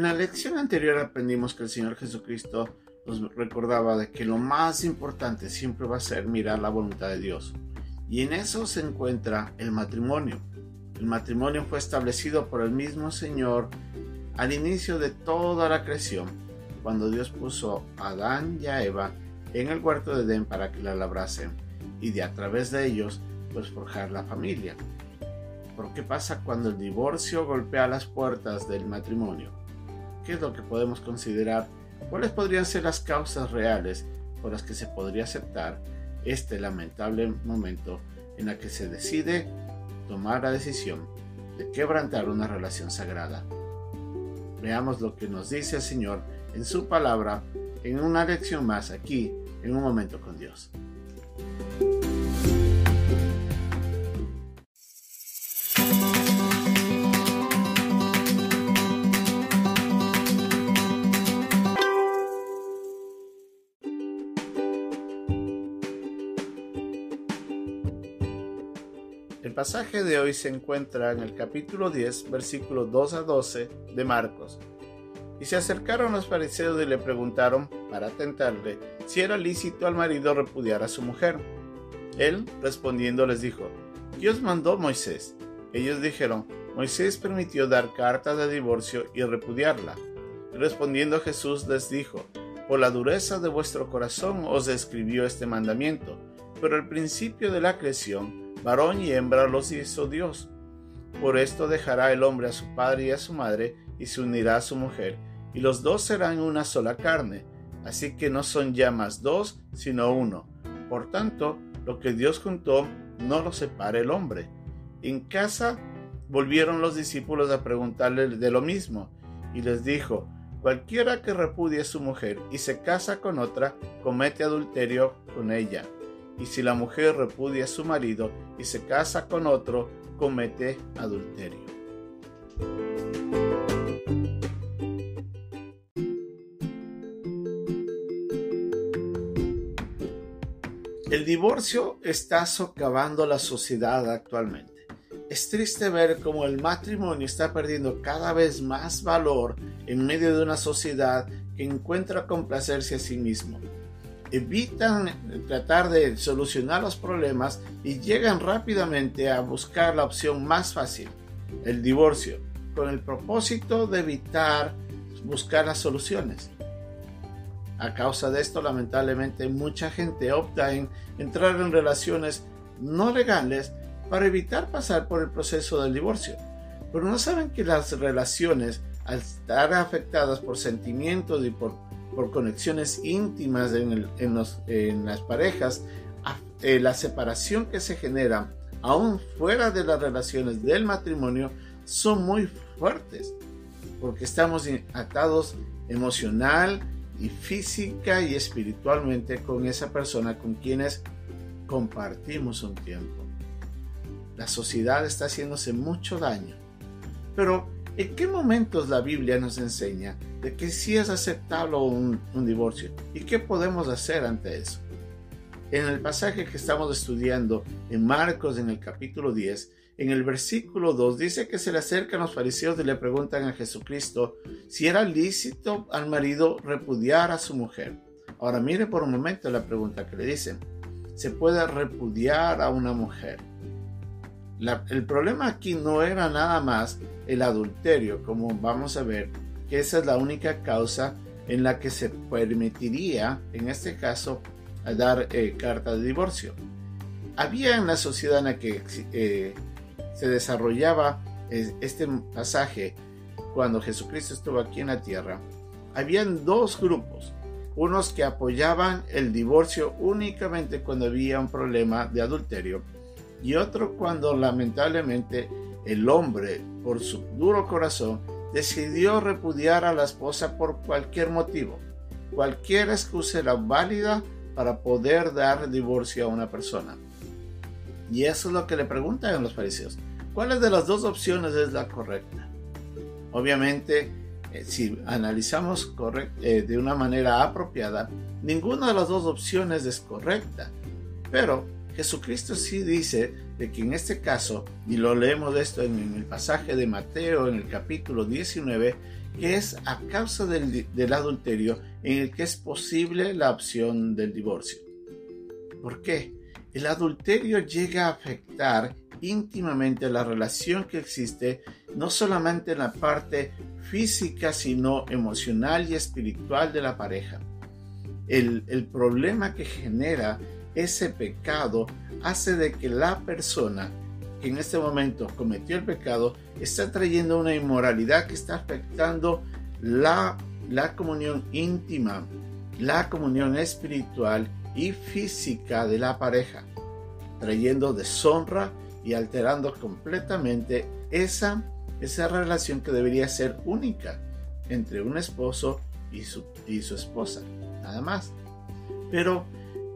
En la lección anterior aprendimos que el Señor Jesucristo nos recordaba de que lo más importante siempre va a ser mirar la voluntad de Dios. Y en eso se encuentra el matrimonio. El matrimonio fue establecido por el mismo Señor al inicio de toda la creación, cuando Dios puso a Adán y a Eva en el huerto de Edén para que la labrasen y a través de ellos pues forjar la familia. Pero ¿qué pasa cuando el divorcio golpea las puertas del matrimonio? ¿Qué es lo que podemos considerar? ¿Cuáles podrían ser las causas reales por las que se podría aceptar este lamentable momento en la que se decide tomar la decisión de quebrantar una relación sagrada? Veamos lo que nos dice el Señor en su palabra en una lección más aquí en Un Momento con Dios. El pasaje de hoy se encuentra en el capítulo 10, versículos 2 a 12 de Marcos. Y se acercaron los fariseos y le preguntaron, para tentarle, si era lícito al marido repudiar a su mujer. Él, respondiendo, les dijo, ¿qué os mandó Moisés? Ellos dijeron, Moisés permitió dar carta de divorcio y repudiarla. Y respondiendo Jesús les dijo, por la dureza de vuestro corazón os escribió este mandamiento, pero al principio de la creación, varón y hembra los hizo Dios. Por esto dejará el hombre a su padre y a su madre, y se unirá a su mujer, y los dos serán una sola carne. Así que no son ya más dos, sino uno. Por tanto, lo que Dios juntó, no lo separe el hombre. En casa volvieron los discípulos a preguntarle de lo mismo, y les dijo, cualquiera que repudie a su mujer y se casa con otra, comete adulterio con ella. Y si la mujer repudia a su marido y se casa con otro, comete adulterio. El divorcio está socavando la sociedad actualmente. Es triste ver cómo el matrimonio está perdiendo cada vez más valor en medio de una sociedad que encuentra complacerse a sí mismo. Evitan tratar de solucionar los problemas y llegan rápidamente a buscar la opción más fácil, el divorcio, con el propósito de evitar buscar las soluciones. A causa de esto, lamentablemente, mucha gente opta en entrar en relaciones no legales para evitar pasar por el proceso del divorcio. Pero no saben que las relaciones, al estar afectadas por sentimientos y por conexiones íntimas en las parejas, la separación que se genera aún fuera de las relaciones del matrimonio son muy fuertes, porque estamos atados emocional y física y espiritualmente con esa persona con quienes compartimos un tiempo. La sociedad está haciéndose mucho daño, pero ¿en qué momentos la Biblia nos enseña de que sí es aceptable un divorcio? ¿Y qué podemos hacer ante eso? En el pasaje que estamos estudiando en Marcos, en el capítulo 10, en el versículo 2, dice que se le acercan los fariseos y le preguntan a Jesucristo si era lícito al marido repudiar a su mujer. Ahora mire por un momento la pregunta que le dicen. ¿Se puede repudiar a una mujer? El problema aquí no era nada más el adulterio, como vamos a ver, que esa es la única causa en la que se permitiría, en este caso, dar carta de divorcio. Había en la sociedad en la que se desarrollaba este pasaje, cuando Jesucristo estuvo aquí en la tierra, habían dos grupos. Unos que apoyaban el divorcio únicamente cuando había un problema de adulterio, y otro cuando lamentablemente el hombre, por su duro corazón, decidió repudiar a la esposa por cualquier motivo. Cualquier excusa era válida para poder dar divorcio a una persona. Y eso es lo que le preguntan a los fariseos. ¿Cuál de las dos opciones es la correcta? Obviamente, si analizamos de una manera apropiada, ninguna de las dos opciones es correcta. Pero Jesucristo sí dice de que en este caso, y lo leemos de esto en el pasaje de Mateo en el capítulo 19, que es a causa del adulterio en el que es posible la opción del divorcio. ¿Por qué? El adulterio llega a afectar íntimamente la relación que existe, no solamente en la parte física, sino emocional y espiritual de la pareja. El problema que genera ese pecado hace de que la persona que en este momento cometió el pecado está trayendo una inmoralidad que está afectando la comunión íntima, la comunión espiritual y física de la pareja, trayendo deshonra y alterando completamente esa relación que debería ser única entre un esposo y su esposa, nada más. Pero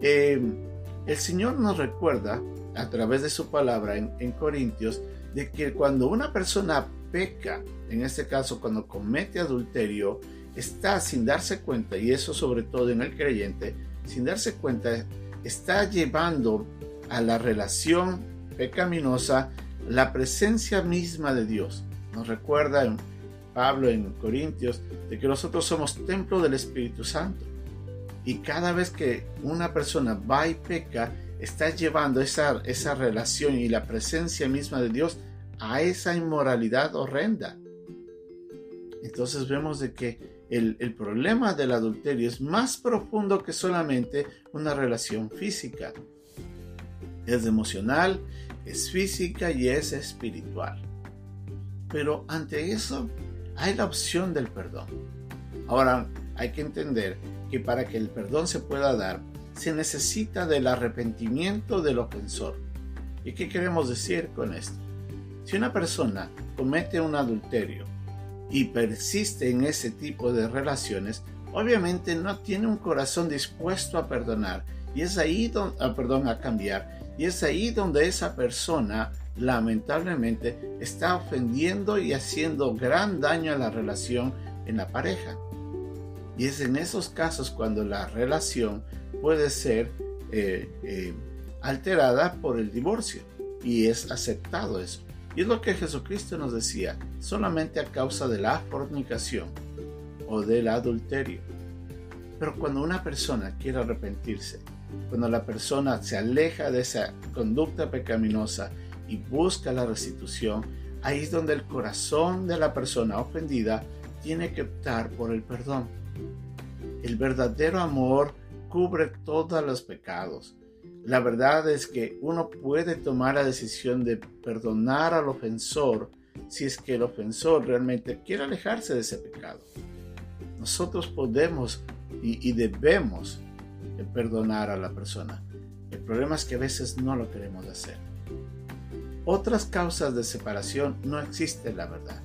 el Señor nos recuerda a través de su palabra en Corintios de que cuando una persona peca, en este caso cuando comete adulterio, está sin darse cuenta, y eso sobre todo en el creyente, sin darse cuenta, está llevando a la relación pecaminosa la presencia misma de Dios. Nos recuerda Pablo en Corintios de que nosotros somos templo del Espíritu Santo, y cada vez que una persona va y peca, está llevando esa relación y la presencia misma de Dios a esa inmoralidad horrenda. Entonces vemos de que el problema del adulterio es más profundo que solamente una relación física. Es emocional, es física y es espiritual. Pero ante eso hay la opción del perdón. Ahora hay que entender que para que el perdón se pueda dar, se necesita del arrepentimiento del ofensor. ¿Y qué queremos decir con esto? Si una persona comete un adulterio y persiste en ese tipo de relaciones, obviamente no tiene un corazón dispuesto a perdonar, y es ahí a cambiar, y es ahí donde esa persona lamentablemente está ofendiendo y haciendo gran daño a la relación en la pareja. Y es en esos casos cuando la relación puede ser alterada por el divorcio, y es aceptado eso. Y es lo que Jesucristo nos decía, solamente a causa de la fornicación o del adulterio. Pero cuando una persona quiere arrepentirse, cuando la persona se aleja de esa conducta pecaminosa y busca la restitución, ahí es donde el corazón de la persona ofendida tiene que optar por el perdón. El verdadero amor cubre todos los pecados. La verdad es que uno puede tomar la decisión de perdonar al ofensor si es que el ofensor realmente quiere alejarse de ese pecado. Nosotros podemos y debemos perdonar a la persona. El problema es que a veces no lo queremos hacer. Otras causas de separación no existen, la verdad.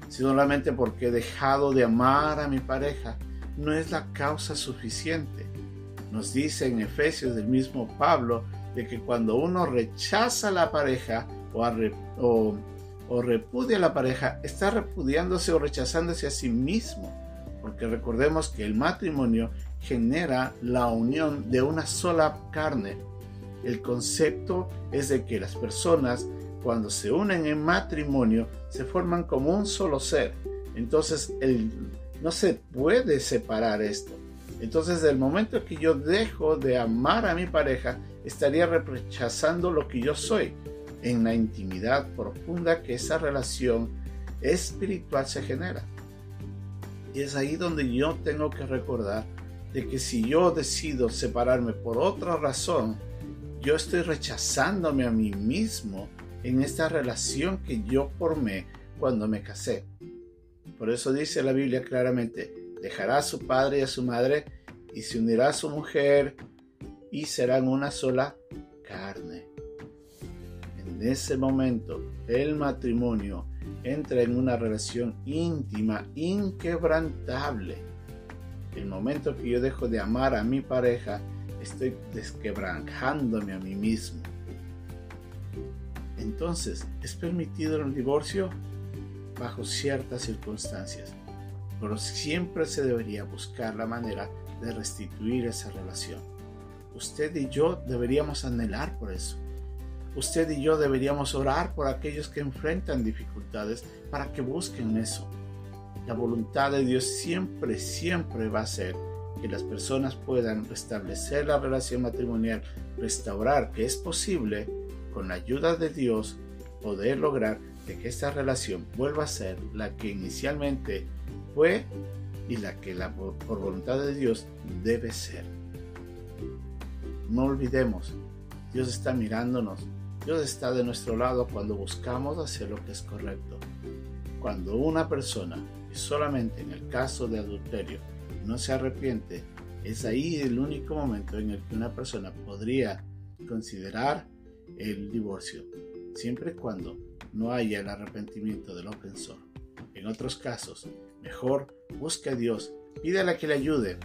Solamente porque he dejado de amar a mi pareja no es la causa suficiente. Nos dice en Efesios del mismo Pablo de que cuando uno rechaza a la pareja o repudia a la pareja, está repudiándose o rechazándose a sí mismo, porque recordemos que el matrimonio genera la unión de una sola carne. El concepto es de que las personas, cuando se unen en matrimonio, se forman como un solo ser. Entonces no se puede separar esto. Entonces, del momento que yo dejo de amar a mi pareja, estaría rechazando lo que yo soy en la intimidad profunda que esa relación espiritual se genera. Y es ahí donde yo tengo que recordar de que si yo decido separarme por otra razón, yo estoy rechazándome a mí mismo en esta relación que yo formé cuando me casé. Por eso dice la Biblia claramente: dejará a su padre y a su madre y se unirá a su mujer y serán una sola carne. En ese momento el matrimonio entra en una relación íntima, inquebrantable. El momento que yo dejo de amar a mi pareja, estoy desquebrantándome a mí mismo. Entonces, ¿es permitido el divorcio? Bajo ciertas circunstancias, pero siempre se debería buscar la manera de restituir esa relación. Usted y yo deberíamos anhelar por eso. usted y yo deberíamos orar por aquellos que enfrentan dificultades para que busquen eso. La voluntad de Dios siempre, siempre va a ser que las personas puedan restablecer la relación matrimonial, restaurar, que es posible, con la ayuda de Dios, poder lograr de que esta relación vuelva a ser la que inicialmente fue y la que por voluntad de Dios debe ser. No olvidemos, Dios está mirándonos, Dios está de nuestro lado cuando buscamos hacer lo que es correcto. Cuando una persona, y solamente en el caso de adulterio, no se arrepiente, es ahí el único momento en el que una persona podría considerar el divorcio, siempre y cuando no haya el arrepentimiento del ofensor. En otros casos, mejor busque a Dios, pídale que le ayude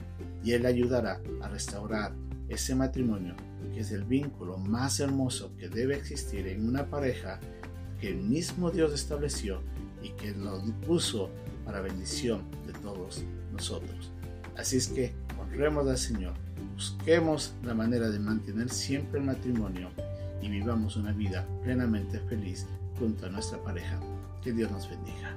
y Él ayudará a restaurar ese matrimonio, que es el vínculo más hermoso que debe existir en una pareja que el mismo Dios estableció y que lo puso para bendición de todos nosotros. Así es que honremos al Señor, busquemos la manera de mantener siempre el matrimonio y vivamos una vida plenamente feliz junto a nuestra pareja. Que Dios nos bendiga.